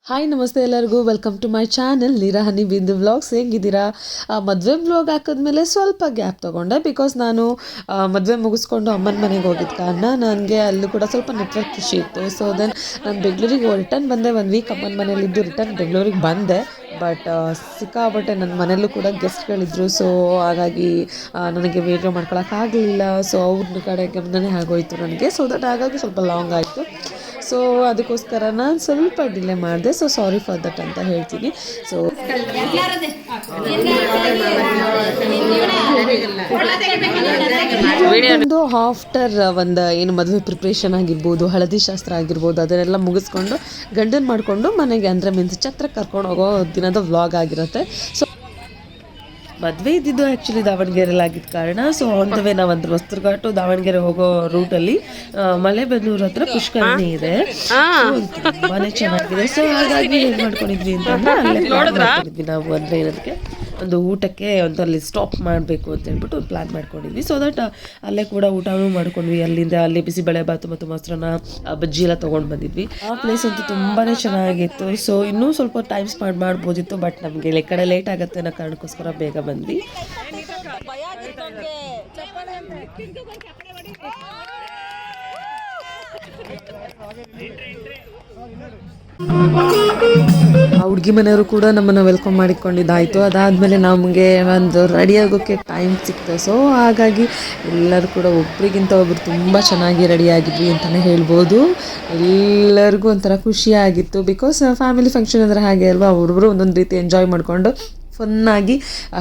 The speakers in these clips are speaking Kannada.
ಹಾಯ್ ನಮಸ್ತೆ ಎಲ್ಲರಿಗೂ, ವೆಲ್ಕಮ್ ಟು ಮೈ ಚಾನೆಲ್ ನೀರಾ ಹನಿ ಬಿಂದು ವ್ಲಾಗ್ಸ್. ಹೇಗಿದ್ದೀರಾ? ಮದುವೆ ವ್ಲಾಗ್ ಹಾಕಿದ್ಮೇಲೆ ಸ್ವಲ್ಪ ಗ್ಯಾಪ್ ತೊಗೊಂಡೆ, ಬಿಕಾಸ್ ನಾನು ಮದುವೆ ಮುಗಿಸ್ಕೊಂಡು ಅಮ್ಮನ ಮನೆಗೆ ಹೋಗಿದ್ದ ಕಾರಣ ನನಗೆ ಅಲ್ಲೂ ಕೂಡ ಸ್ವಲ್ಪ ನೆಟ್ವರ್ಕ್ ಇಶ್ಯೂ ಇತ್ತು. ಸೊ ದೆನ್ ನಾನು ಬೆಂಗಳೂರಿಗೆ ರಿಟರ್ನ್ ಬಂದೆ. 1 ವೀಕ್ ಅಮ್ಮನ ಮನೇಲಿದ್ದು ರಿಟರ್ನ್ ಬೆಂಗಳೂರಿಗೆ ಬಂದೆ. ಬಟ್ ಸಿಕ್ಕಾಬಟ್ಟೆ ನನ್ನ ಮನೆಯಲ್ಲೂ ಕೂಡ ಗೆಸ್ಟ್ಗಳಿದ್ರು. ಸೊ ಹಾಗಾಗಿ ನನಗೆ ವೀಡಿಯೋ ಮಾಡ್ಕೊಳಕ್ಕಾಗಲಿಲ್ಲ. ಸೊ ಅವ್ರ ಕಡೆ ಗಮನನೇ ಆಗೋಯ್ತು ನನಗೆ. ಸೊ ದಟ್ ಹಾಗಾಗಿ ಸ್ವಲ್ಪ ಲಾಂಗ್ ಆಯಿತು. ಸೊ ಅದಕ್ಕೋಸ್ಕರ ನಾನು ಸ್ವಲ್ಪ ಡಿಲೇ ಮಾಡಿದೆ. ಸೊ ಸಾರಿ ಫಾರ್ ದಟ್ ಅಂತ ಹೇಳ್ತೀನಿ. ಸೊ ಒಂದು ಆಫ್ಟರ್ ಒಂದು ಏನು ಮದುವೆ ಪ್ರಿಪ್ರೇಷನ್ ಆಗಿರ್ಬೋದು, ಹಳದಿ ಶಾಸ್ತ್ರ ಆಗಿರ್ಬೋದು, ಅದನ್ನೆಲ್ಲ ಮುಗಿಸ್ಕೊಂಡು ಗಂಡನ್ ಮಾಡಿಕೊಂಡು ಮನೆಗೆ ಅಂದರೆ ಮೀನ್ಸ್ ಛತ್ರಕ್ಕೆ ಕರ್ಕೊಂಡು ಹೋಗೋ ದಿನದ ವ್ಲಾಗ್ ಆಗಿರುತ್ತೆ. ಸೊ ಮದುವೆ ಇದ್ದಿದ್ದು ಆ್ಯಕ್ಚುಲಿ ದಾವಣಗೆರೆಯಲ್ಲಿ ಆಗಿದ್ದ ಕಾರಣ ಸೊ ಆನ್ ದ ವೇ ನಾವು ಅಂದ್ರೆ ವಸ್ತ್ರಘಾಟು ದಾವಣಗೆರೆ ಹೋಗೋ ರೂಟಲ್ಲಿ ಮಲೆಬೆನ್ನೂರು ಹತ್ರ ಪುಷ್ಕರಣಿ ಇದೆ. ತುಂಬಾನೇ ಚೆನ್ನಾಗಿದೆ. ಸೊ ಹಾಗಾಗಿ ಏನು ಮಾಡ್ಕೊಂಡಿದ್ವಿ ಅಂತಂದ್ರೆ ಅಲ್ಲೇ ಮಾಡ್ಕೊಂಡಿದ್ವಿ ನಾವು. ಅಂದರೆ ಏನದಕ್ಕೆ ಒಂದು ಊಟಕ್ಕೆ ಒಂದು ಅಲ್ಲಿ ಸ್ಟಾಪ್ ಮಾಡಬೇಕು ಅಂತ ಹೇಳ್ಬಿಟ್ಟು ಒಂದು ಪ್ಲ್ಯಾನ್ ಮಾಡ್ಕೊಂಡಿದ್ವಿ. ಸೊ ದಟ್ ಅಲ್ಲೇ ಕೂಡ ಊಟನೂ ಮಾಡ್ಕೊಂಡ್ವಿ. ಅಲ್ಲಿ ಬಿಸಿಬೇಳೆ ಬಾತು ಮತ್ತು ಮೊಸರನ್ನ ಬಜ್ಜಿ ಎಲ್ಲ ತೊಗೊಂಡು ಬಂದಿದ್ವಿ. ಆ ಪ್ಲೇಸ್ ಅಂತೂ ತುಂಬಾ ಚೆನ್ನಾಗಿತ್ತು. ಸೊ ಇನ್ನೂ ಸ್ವಲ್ಪ ಟೈಮ್ ಸ್ಪೆಂಡ್ ಮಾಡ್ಬೋದಿತ್ತು, ಬಟ್ ನಮಗೆ ಈ ಕಡೆ ಲೇಟ್ ಆಗುತ್ತೆ ಅನ್ನೋ ಕಾರಣಕ್ಕೋಸ್ಕರ ಬೇಗ ಬಂದ್ವಿ. ಹುಡುಗಿ ಮನೆಯವರು ಕೂಡ ನಮ್ಮನ್ನು ವೆಲ್ಕಮ್ ಮಾಡಿಕೊಂಡಿದ್ದಾಯಿತು. ಅದಾದಮೇಲೆ ನಮಗೆ ಒಂದು ರೆಡಿ ಆಗೋಕ್ಕೆ ಟೈಮ್ ಸಿಕ್ತು. ಸೊ ಹಾಗಾಗಿ ಎಲ್ಲರೂ ಕೂಡ ಒಬ್ರಿಗಿಂತ ಒಬ್ಬರು ತುಂಬ ಚೆನ್ನಾಗಿ ರೆಡಿಯಾಗಿದ್ವಿ ಅಂತಲೇ ಹೇಳ್ಬೋದು. ಎಲ್ಲರಿಗೂ ಒಂಥರ ಖುಷಿಯಾಗಿತ್ತು. ಬಿಕಾಸ್ ಫ್ಯಾಮಿಲಿ ಫಂಕ್ಷನ್ ಅಂದರೆ ಹಾಗೆ ಅಲ್ವಾ, ಒಬ್ಬೊಬ್ಬರು ಒಂದೊಂದು ರೀತಿ ಎಂಜಾಯ್ ಮಾಡಿಕೊಂಡು ಫನ್ನಾಗಿ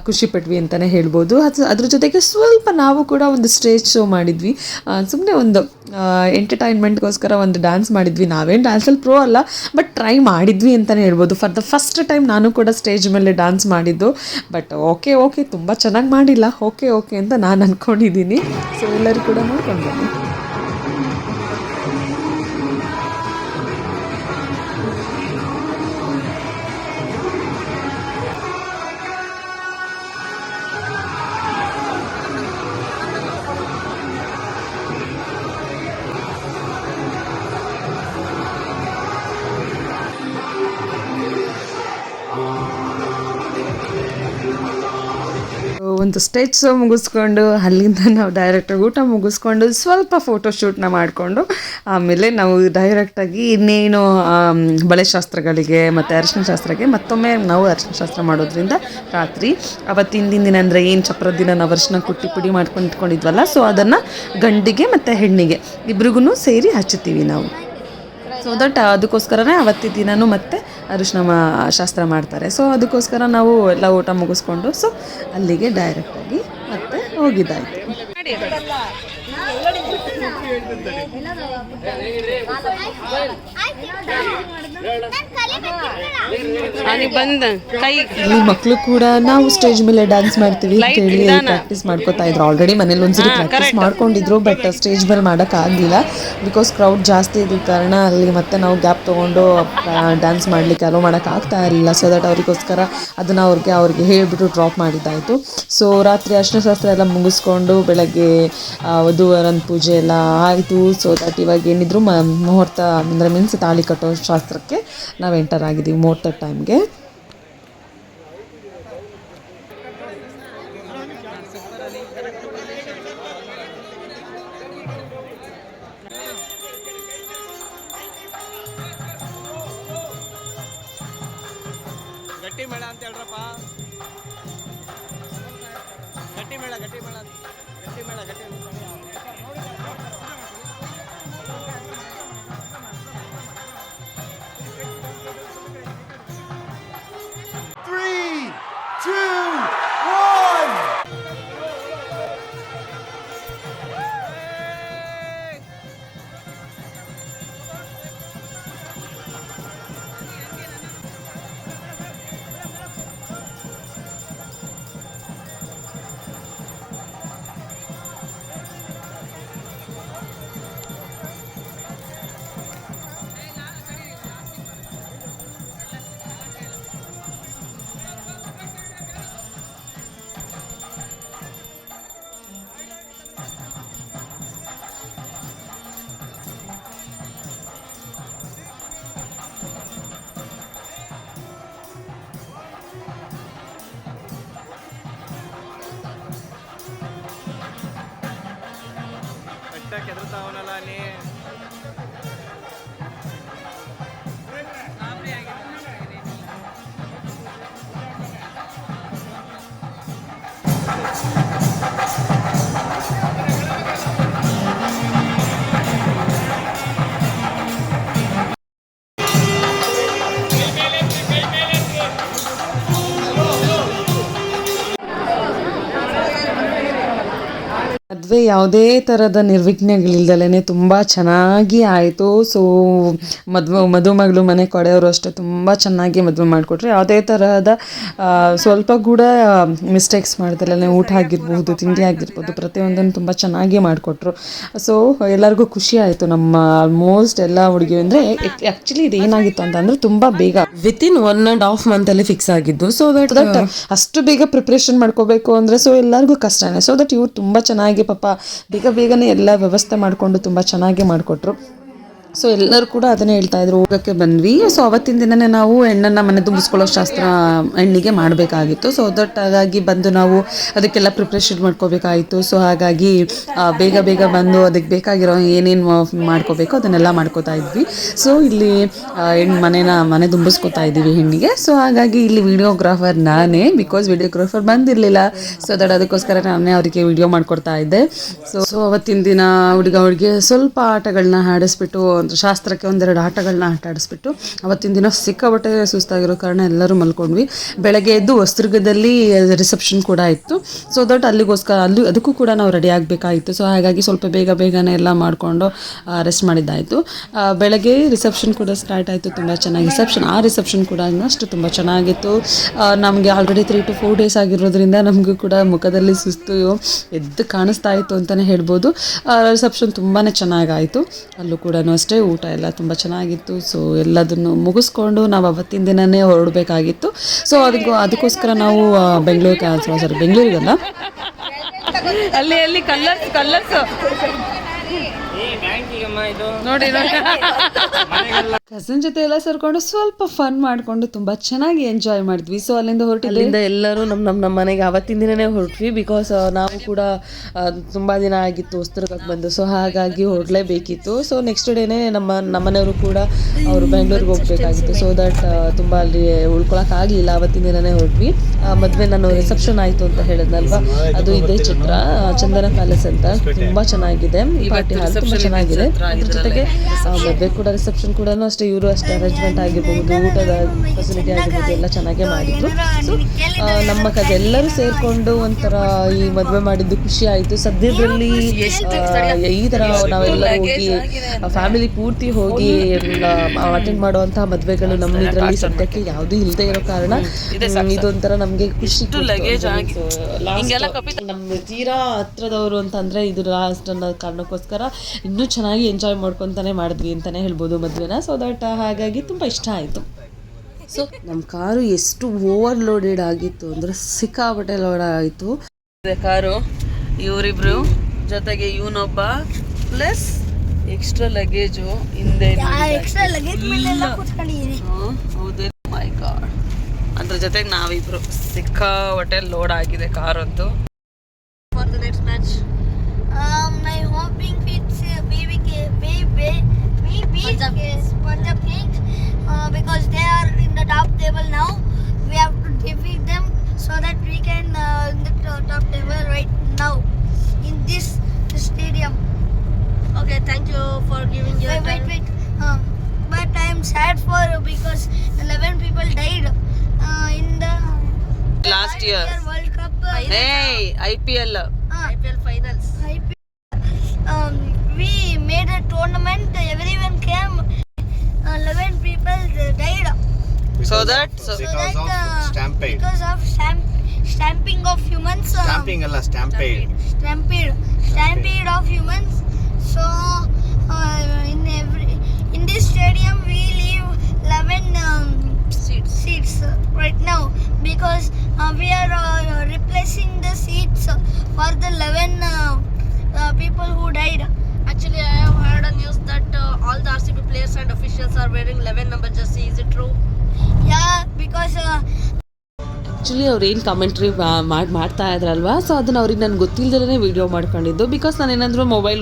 ಖುಷಿಪಟ್ವಿ ಅಂತಲೇ ಹೇಳ್ಬೋದು. ಅದ್ರ ಜೊತೆಗೆ ಸ್ವಲ್ಪ ನಾವು ಕೂಡ ಒಂದು ಸ್ಟೇಜ್ ಶೋ ಮಾಡಿದ್ವಿ. ಸುಮ್ಮನೆ ಒಂದು ಎಂಟರ್ಟೈನ್ಮೆಂಟ್ಗೋಸ್ಕರ ಒಂದು ಡ್ಯಾನ್ಸ್ ಮಾಡಿದ್ವಿ. ನಾವೇನು ಡ್ಯಾನ್ಸಲ್ಲಿ ಪ್ರೋ ಅಲ್ಲ, ಬಟ್ ಟ್ರೈ ಮಾಡಿದ್ವಿ ಅಂತಲೇ ಹೇಳ್ಬೋದು. ಫಾರ್ ದ ಫಸ್ಟ್ ಟೈಮ್ ನಾನು ಕೂಡ ಸ್ಟೇಜ್ ಮೇಲೆ ಡ್ಯಾನ್ಸ್ ಮಾಡಿದ್ದು. ಬಟ್ ಓಕೆ ತುಂಬ ಚೆನ್ನಾಗಿ ಮಾಡಿಲ್ಲ, ಓಕೆ ಅಂತ ನಾನು ಅಂದ್ಕೊಂಡಿದ್ದೀನಿ. ಸೊ ಎಲ್ಲರೂ ಕೂಡ ನೋಡ್ಕೊಂಡು ಬನ್ನಿ. ಒಂದು ಸ್ಟೇಜ್ ಶೋ ಮುಗಿಸ್ಕೊಂಡು ಅಲ್ಲಿಂದ ನಾವು ಡೈರೆಕ್ಟಾಗಿ ಊಟ ಮುಗಿಸ್ಕೊಂಡು ಸ್ವಲ್ಪ ಫೋಟೋಶೂಟ್ನ ಮಾಡಿಕೊಂಡು ಆಮೇಲೆ ನಾವು ಡೈರೆಕ್ಟಾಗಿ ಇನ್ನೇನು ಬಳೆ ಶಾಸ್ತ್ರಗಳಿಗೆ ಮತ್ತು ಅರಿಶಿನ ಶಾಸ್ತ್ರಕ್ಕೆ ಮತ್ತೊಮ್ಮೆ ನಾವು ಅರಿಶಿನ ಶಾಸ್ತ್ರ ಮಾಡೋದ್ರಿಂದ ರಾತ್ರಿ ಅವತ್ತಿನ ದಿನ ಅಂದರೆ ಏನು ಚಪ್ರದ ದಿನ ನಾವು ಅರಿಶಿನ ಕುಟ್ಟಿ ಪುಡಿ ಮಾಡ್ಕೊಂಡು ಇಟ್ಕೊಂಡಿದ್ವಲ್ಲ, ಸೊ ಅದನ್ನು ಗಂಡಿಗೆ ಮತ್ತು ಹೆಣ್ಣಿಗೆ ಇಬ್ರಿಗೂ ಸೇರಿ ಹಚ್ಚುತ್ತೀವಿ ನಾವು. ಸೊ ದಟ್ ಅದಕ್ಕೋಸ್ಕರನೇ ಅವತ್ತಿನ ದಿನವೂ ಮತ್ತೆ ಅರಿಶಿನ ಶಾಸ್ತ್ರ ಮಾಡ್ತಾರೆ. ಸೊ ಅದಕ್ಕೋಸ್ಕರ ನಾವು ಎಲ್ಲ ಊಟ ಮುಗಿಸ್ಕೊಂಡು ಸೊ ಅಲ್ಲಿಗೆ ಡೈರೆಕ್ಟಾಗಿ ಮತ್ತೆ ಹೋಗಿದ್ದಾಯಿತು. ಇಲ್ಲಿ ಮಕ್ಕಳು ಕೂಡ ನಾವು ಸ್ಟೇಜ್ ಮೇಲೆ ಡ್ಯಾನ್ಸ್ ಮಾಡ್ತೀವಿ ಅಂತ ಹೇಳಿ ಪ್ರಾಕ್ಟೀಸ್ ಮಾಡ್ಕೋತಾ ಇದ್ರು. ಆಲ್ರೆಡಿ ಮನೇಲಿ ಒಂದ್ಸರಿ ಪ್ರಾಕ್ಟೀಸ್ ಮಾಡ್ಕೊಂಡಿದ್ರು, ಬಟ್ ಸ್ಟೇಜ್ ಮೇಲೆ ಮಾಡೋಕ್ಕಾಗಲಿಲ್ಲ. ಬಿಕಾಸ್ ಕ್ರೌಡ್ ಜಾಸ್ತಿ ಇದ್ದ ಕಾರಣ ಅಲ್ಲಿ ಮತ್ತೆ ನಾವು ಗ್ಯಾಪ್ ತೊಗೊಂಡು ಡ್ಯಾನ್ಸ್ ಮಾಡಲಿಕ್ಕೆ ಅಲೋ ಮಾಡೋಕ್ಕಾಗ್ತಾ ಇರಲಿಲ್ಲ. ಸೊ ದಟ್ ಅವರಿಗೋಸ್ಕರ ಅದನ್ನು ಅವ್ರಿಗೆ ಹೇಳಿಬಿಟ್ಟು ಡ್ರಾಪ್ ಮಾಡಿದ್ದಾಯಿತು. ಸೊ ರಾತ್ರಿ ಅರಿಶಿನ ಶಾಸ್ತ್ರ ಎಲ್ಲ ಮುಗಿಸ್ಕೊಂಡು ಬೆಳಗ್ಗೆ ವಧುವರನ ಪೂಜೆ ಎಲ್ಲ ಆಯಿತು. ಸೊ ದಟ್ ಇವಾಗ ಏನಿದ್ರು ಮುಹೂರ್ತ ಅಂದರೆ ಮೀನ್ಸ್ ತಾಳಿ ಕಟ್ಟೋ ಶಾಸ್ತ್ರಕ್ಕೆ ನಾವು ಎಂಟರ್ ಆಗಿದ್ದೀವಿ ಮುಹೂರ್ತ ಟೈಮ್ಗೆ. ಗಟ್ಟಿ ಮೇಳ ಅಂತ ಹೇಳ್ರಪ್ಪ, ಗಟ್ಟಿ ಮೇಳ ಗಟ್ಟಿ ಮೇಳ ಗಟ್ಟಿ ಮೇಳ ಗಟ್ಟಿ ಮೇಳ. ಬರ್ತಾವನಲ್ಲ ಅಲ್ಲಿ. ಮದುವೆ ಯಾವುದೇ ಥರದ ನಿರ್ವಿಘ್ನಗಳಿಲ್ದಲೇ ತುಂಬ ಚೆನ್ನಾಗಿ ಆಯಿತು. ಸೊ ಮದುಮಗಳು ಮನೆ ಕಡೆಯವರು ಅಷ್ಟೇ ತುಂಬ ಚೆನ್ನಾಗಿ ಮದುವೆ ಮಾಡಿಕೊಟ್ರು. ಯಾವುದೇ ತರಹದ ಸ್ವಲ್ಪ ಕೂಡ ಮಿಸ್ಟೇಕ್ಸ್ ಮಾಡ್ದಲೇ ಊಟ ಆಗಿರ್ಬೋದು, ತಿಂಡಿ ಆಗಿರ್ಬೋದು, ಪ್ರತಿಯೊಂದನ್ನು ತುಂಬ ಚೆನ್ನಾಗಿ ಮಾಡಿಕೊಟ್ರು. ಸೊ ಎಲ್ಲರಿಗೂ ಖುಷಿ ಆಯಿತು. ನಮ್ಮ ಆಲ್ಮೋಸ್ಟ್ ಎಲ್ಲ ಹುಡುಗಿ ಅಂದರೆ ಆ್ಯಕ್ಚುಲಿ ಇದು ಏನಾಗಿತ್ತು ಅಂತಂದರೆ ತುಂಬ ಬೇಗ ವಿತಿನ್ 1.5 ಮಂತಲ್ಲಿ ಫಿಕ್ಸ್ ಆಗಿದ್ದು. ಸೊ ದಟ್ ಅಷ್ಟು ಬೇಗ ಪ್ರಿಪ್ರೇಷನ್ ಮಾಡ್ಕೋಬೇಕು ಅಂದರೆ ಸೊ ಎಲ್ಲರಿಗೂ ಕಷ್ಟನೇ. ಸೊ ದಟ್ ಇವ್ರು ತುಂಬ ಚೆನ್ನಾಗಿ ಪಾಪ ಬೇಗನೆ ಎಲ್ಲ ವ್ಯವಸ್ಥೆ ಮಾಡಿಕೊಂಡು ತುಂಬ ಚೆನ್ನಾಗಿ ಮಾಡಿಕೊಟ್ರು. ಸೊ ಎಲ್ಲರೂ ಕೂಡ ಅದನ್ನೇ ಹೇಳ್ತಾ ಇದ್ರು. ಹೋಗೋಕ್ಕೆ ಬಂದ್ವಿ. ಸೊ ಅವತ್ತಿನ ದಿನನೇ ನಾವು ಹೆಣ್ಣನ್ನು ಮನೆ ತುಂಬಿಸ್ಕೊಳ್ಳೋ ಶಾಸ್ತ್ರ ಹೆಣ್ಣಿಗೆ ಮಾಡಬೇಕಾಗಿತ್ತು. ಸೊ ಹಾಗಾಗಿ ಬಂದು ನಾವು ಅದಕ್ಕೆಲ್ಲ ಪ್ರಿಪ್ರೇಷನ್ ಮಾಡ್ಕೋಬೇಕಾಯಿತು. ಸೊ ಹಾಗಾಗಿ ಬೇಗ ಬಂದು ಅದಕ್ಕೆ ಬೇಕಾಗಿರೋ ಏನೇನು ಮಾಡ್ಕೋಬೇಕು ಅದನ್ನೆಲ್ಲ ಮಾಡ್ಕೋತಾ ಇದ್ವಿ. ಸೊ ಇಲ್ಲಿ ಮನೆ ತುಂಬಿಸ್ಕೋತಾ ಇದ್ದೀವಿ ಹೆಣ್ಣಿಗೆ. ಸೊ ಹಾಗಾಗಿ ಇಲ್ಲಿ ವಿಡಿಯೋಗ್ರಾಫರ್ ನಾನೇ, ಬಿಕಾಸ್ ವಿಡಿಯೋಗ್ರಾಫರ್ ಬಂದಿರಲಿಲ್ಲ. ಸೊ ಅದಕ್ಕೋಸ್ಕರ ನಾನೇ ಅವರಿಗೆ ವಿಡಿಯೋ ಮಾಡ್ಕೊಡ್ತಾ ಇದ್ದೆ. ಸೊ ಅವತ್ತಿನ ದಿನ ಹುಡುಗಿಗೆ ಸ್ವಲ್ಪ ಆಟಗಳನ್ನ ಆಡಿಸ್ಬಿಟ್ಟು, ಶಾಸ್ತ್ರಕ್ಕೆ ಒಂದೆರಡು ಆಟಗಳನ್ನ ಆಡಿಸ್ಬಿಟ್ಟು ಅವತ್ತಿನ ದಿನ ಸಿಕ್ಕಾಬಟ್ಟೆ ಸುಸ್ತಾಗಿರೋ ಕಾರಣ ಎಲ್ಲರೂ ಮಲ್ಕೊಂಡ್ವಿ. ಬೆಳಗ್ಗೆ ಎದ್ದು ಹೊಸದುರ್ಗದಲ್ಲಿ ರಿಸೆಪ್ಷನ್ ಕೂಡ ಇತ್ತು. ಸೊ ದಟ್ ಅಲ್ಲಿಗೋಸ್ಕರ ಅದಕ್ಕೂ ಕೂಡ ನಾವು ರೆಡಿ ಆಗಬೇಕಾಗಿತ್ತು. ಸೊ ಹಾಗಾಗಿ ಸ್ವಲ್ಪ ಬೇಗನೆ ಎಲ್ಲ ಮಾಡಿಕೊಂಡು ರೆಸ್ಟ್ ಮಾಡಿದ್ದಾಯಿತು. ಬೆಳಗ್ಗೆ ರಿಸೆಪ್ಷನ್ ಕೂಡ ಸ್ಟಾರ್ಟ್ ಆಯಿತು. ತುಂಬ ಚೆನ್ನಾಗಿ ರಿಸೆಪ್ಷನ್ ಕೂಡ ಅಷ್ಟು ತುಂಬ ಚೆನ್ನಾಗಿತ್ತು. ನಮಗೆ ಆಲ್ರೆಡಿ 3 to 4 ಡೇಸ್ ಆಗಿರೋದ್ರಿಂದ ನಮಗೂ ಕೂಡ ಮುಖದಲ್ಲಿ ಸುಸ್ತು ಎದ್ದು ಕಾಣಿಸ್ತಾ ಇತ್ತು ಅಂತಲೇ ಹೇಳ್ಬೋದು. ರಿಸೆಪ್ಷನ್ ತುಂಬಾ ಚೆನ್ನಾಗಾಯಿತು. ಅಲ್ಲೂ ಕೂಡ ಅಷ್ಟೇ ಊಟ ಎಲ್ಲ ತುಂಬ ಚೆನ್ನಾಗಿತ್ತು. ಸೊ ಎಲ್ಲದನ್ನು ಮುಗಿಸ್ಕೊಂಡು ನಾವು ಅವತ್ತಿನ ದಿನನೇ ಹೊರಡಬೇಕಾಗಿತ್ತು. ಸೊ ಅದಕ್ಕೋಸ್ಕರ ನಾವು ಬೆಂಗಳೂರಿಗಲ್ಲ, ಅಲ್ಲಿ ಕಲ್ಲರ್ಸ್ ನೋಡಿ ಕಸಿನ್ ಜೊತೆ ಎಲ್ಲ ಸೇರ್ಕೊಂಡು ಸ್ವಲ್ಪ ಫನ್ ಮಾಡಿಕೊಂಡು ತುಂಬ ಚೆನ್ನಾಗಿ ಎಂಜಾಯ್ ಮಾಡಿದ್ವಿ. ಸೊ ಅಲ್ಲಿಂದ ಎಲ್ಲರೂ ನಮ್ಮ ಮನೆಗೆ ಅವತ್ತಿನ ದಿನನೇ ಹೊರಟ್ವಿ. ಬಿಕಾಸ್ ನಾವು ಕೂಡ ತುಂಬ ದಿನ ಆಗಿತ್ತು ಹೊಸದುರ್ಗಕ್ಕೆ ಬಂದು. ಸೊ ಹಾಗಾಗಿ ಹೊರಡಲೇಬೇಕಿತ್ತು. ಸೊ ನೆಕ್ಸ್ಟ್ ಡೇನೇ ನಮ್ಮನೆಯವರು ಕೂಡ ಅವರು ಬೆಂಗಳೂರಿಗೆ ಹೋಗಬೇಕಾಗಿತ್ತು. ಸೊ ದಟ್ ತುಂಬ ಅಲ್ಲಿ ಉಳ್ಕೊಳಕ್ಕಾಗಲಿಲ್ಲ. ಅವತ್ತಿನ ದಿನನೇ ಹೊರಟ್ವಿ. ಮದುವೆ ನಾನು ರಿಸೆಪ್ಷನ್ ಆಯಿತು ಅಂತ ಹೇಳಿದ್ನಲ್ವ, ಅದು ಇದೇ ಚಿತ್ರ, ಚಂದನ ಪ್ಯಾಲೇಸ್ ಅಂತ. ತುಂಬ ಚೆನ್ನಾಗಿದೆ. ಪಾರ್ಟಿ ಹಾಲ್ ತುಂಬ ಚೆನ್ನಾಗಿದೆ. ಅದ್ರ ಜೊತೆಗೆ ಮದುವೆ ಕೂಡ ರಿಸೆಪ್ಷನ್ ಕೂಡ ಅಷ್ಟೇ ಇವರು ಅಷ್ಟೇ ಅರೇಂಜ್ಮೆಂಟ್ ಆಗಿರ್ಬೋದು, ಊಟದ ಫೆಸಿಲಿಟಿ ಆಗಿರ್ಬೋದು ಎಲ್ಲ ಚೆನ್ನಾಗೇ ಮಾಡಿದ್ರು. ಸೊ ನಮ್ಮ ಕಡೆ ಎಲ್ಲರೂ ಸೇರಿಕೊಂಡು ಒಂಥರ ಈ ಮದುವೆ ಮಾಡಿದ್ದು ಖುಷಿ ಆಯಿತು. ಸದ್ಯದಲ್ಲಿ ಈ ಥರ ನಾವೆಲ್ಲ ಹೋಗಿ ಫ್ಯಾಮಿಲಿ ಪೂರ್ತಿ ಹೋಗಿ ಅಟೆಂಡ್ ಮಾಡುವಂತಹ ಮದುವೆಗಳು ನಮ್ಮ ಇದರಲ್ಲಿ ಸದ್ಯಕ್ಕೆ ಯಾವುದೂ ಇಲ್ಲದೆ ಇರೋ ಕಾರಣ ಇದೊಂಥರ ನಮಗೆ ಖುಷಿ. ನಮ್ಮ ತೀರಾ ಹತ್ರದವರು ಅಂತಂದರೆ ಇದು ಲಾಸ್ಟ್ ಅನ್ನೋ ಕಾರಣಕ್ಕೋಸ್ಕರ ಇನ್ನೂ ಚೆನ್ನಾಗಿ ಎಂಜಾಯ್ ಮಾಡ್ಕೊತಾನೆ ಮಾಡಿದ್ವಿ ಅಂತಲೇ ಹೇಳ್ಬೋದು ಮದುವೆನ. ಸೊ ದಟ್ ಹಾಗಾಗಿ ತುಂಬ ಇಷ್ಟ ಆಯಿತು. ಸೊ ನಮ್ಮ ಕಾರು ಎಷ್ಟು ಓವರ್ಲೋಡೆಡ್ ಆಗಿತ್ತು ಅಂದರೆ ಸಿಕ್ಕಾಪಟ್ಟೆ ಲೋಡ್ ಆಯಿತು ಕಾರು. ಇವರಿಬ್ರು ಜೊತೆಗೆ ಇವನೊಬ್ಬ ಪ್ಲಸ್ ಎಕ್ಸ್ಟ್ರಾ ಲಗೇಜು ಹಿಂದೆ. ಹೌದು, ಮೈ ಗಾಡ್. ಅದ್ರ ಜೊತೆಗೆ ನಾವಿಬ್ರು ಸಿಕ್ಕಾಪಟ್ಟೆ ಲೋಡ್ ಆಗಿದೆ ಕಾರಂತೂ. For the next match I'm hoping it's Punjab Kings because they are in the top table now. We have to defeat them so that we can in the top table right now in this stadium. Okay, thank you for giving your time. Wait. But I am sad because 11 people died in the last year World Cup. Hey, IPL finals. We made a tournament. Everyone came. 11 people died. Because of stamping of humans. Stampede of humans. So in this stadium we leave 11 seats right now because we are replacing the seats for the 11 people who died. Actually, I have heard a news that all the RCB players and officials are wearing 11 number jersey. Is it true? Yeah, because actually ಅವ್ರು ಏನು ಕಮೆಂಟ್ರಿ ಮಾಡ್ತಾ ಇದ್ರಲ್ವ, ಸೊ ಅದನ್ನು ಅವ್ರಿಗೆ ನಾನು ಗೊತ್ತಿಲ್ಲದೇ ವೀಡಿಯೋ ಮಾಡ್ಕೊಂಡಿದ್ದು. ಬಿಕಾಸ್ ನಾನು ಏನಾದರೂ ಮೊಬೈಲ್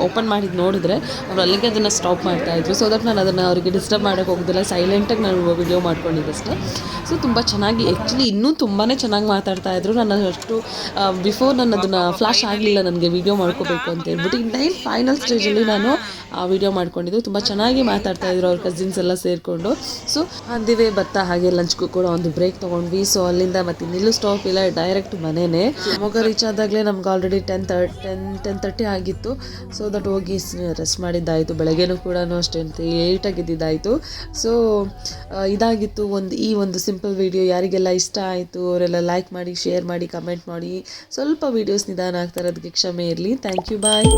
ಓಪನ್ ಮಾಡಿದ್ದು ನೋಡಿದ್ರೆ ಅವ್ರು ಅಲ್ಲಿಗೆ ಅದನ್ನು ಸ್ಟಾಪ್ ಮಾಡ್ತಾಯಿದ್ರು. ಸೊ ದಟ್ ನಾನು ಅದನ್ನು ಅವರಿಗೆ ಡಿಸ್ಟರ್ಬ್ ಮಾಡೋಕ್ಕೆ ಹೋಗೋದಿಲ್ಲ, ಸೈಲೆಂಟಾಗಿ ನಾನು ವೀಡಿಯೋ ಮಾಡ್ಕೊಂಡಿದ್ದಷ್ಟೇ. ಸೊ ತುಂಬ ಚೆನ್ನಾಗಿ ಆ್ಯಕ್ಚುಲಿ ಇನ್ನೂ ತುಂಬಾ ಚೆನ್ನಾಗಿ ಮಾತಾಡ್ತಾಯಿದ್ರು. ನಾನು ಅಷ್ಟು ಬಿಫೋರ್ ನಾನು ಅದನ್ನು ಫ್ಲಾಶ್ ಆಗಲಿಲ್ಲ ನನಗೆ ವೀಡಿಯೋ ಮಾಡ್ಕೋಬೇಕು ಅಂತ ಹೇಳ್ಬಿಟ್ಟು. ಇನ್ನು ಫೈನಲ್ ಸ್ಟೇಜಲ್ಲಿ ನಾನು ಆ ವಿಡಿಯೋ ಮಾಡ್ಕೊಂಡಿದ್ದು. ತುಂಬ ಚೆನ್ನಾಗಿ ಮಾತಾಡ್ತಾಯಿದ್ರು ಅವ್ರ ಕಸಿನ್ಸ್ ಎಲ್ಲ ಸೇರಿಕೊಂಡು. ಸೊ ಅಂದಿವೆ ಬರ್ತಾ ಹಾಗೆ ಲಂಚ್ಗೂ ಕೂಡ ಒಂದು ಬ್ರೇಕ್ ತೊಗೊಂಡ್ವಿ. ಸೊ ಅಲ್ಲಿಂದ ಮತ್ತೆ ಇನ್ನೆಲ್ಲೂ ಸ್ಟಾಪ್ ಇಲ್ಲ, ಡೈರೆಕ್ಟ್ ಮನೆಯೇ. ಶಿವಮೊಗ್ಗ ರೀಚ್ ಆದಾಗಲೇ ನಮ್ಗೆ ಆಲ್ರೆಡಿ 10:30 ಆಗಿತ್ತು. ಸೊ ದಟ್ ಹೋಗಿ ರೆಸ್ಟ್ ಮಾಡಿದ್ದಾಯಿತು. ಬೆಳಗ್ಗೆನೂ ಕೂಡ ಅಷ್ಟೇ ಲೇಟಾಗಿ ಎದ್ದಿದ್ದಾಯಿತು. ಸೊ ಇದಾಗಿತ್ತು ಈ ಒಂದು ಸಿಂಪಲ್ ವಿಡಿಯೋ. ಯಾರಿಗೆಲ್ಲ ಇಷ್ಟ ಆಯಿತು ಅವರೆಲ್ಲ ಲೈಕ್ ಮಾಡಿ, ಶೇರ್ ಮಾಡಿ, ಕಮೆಂಟ್ ಮಾಡಿ. ಸ್ವಲ್ಪ ವೀಡಿಯೋಸ್ ನಿಧಾನ ಆಗ್ತಾರೆ, ಅದಕ್ಕೆ ಕ್ಷಮೆ ಇರಲಿ. Thank you, bye.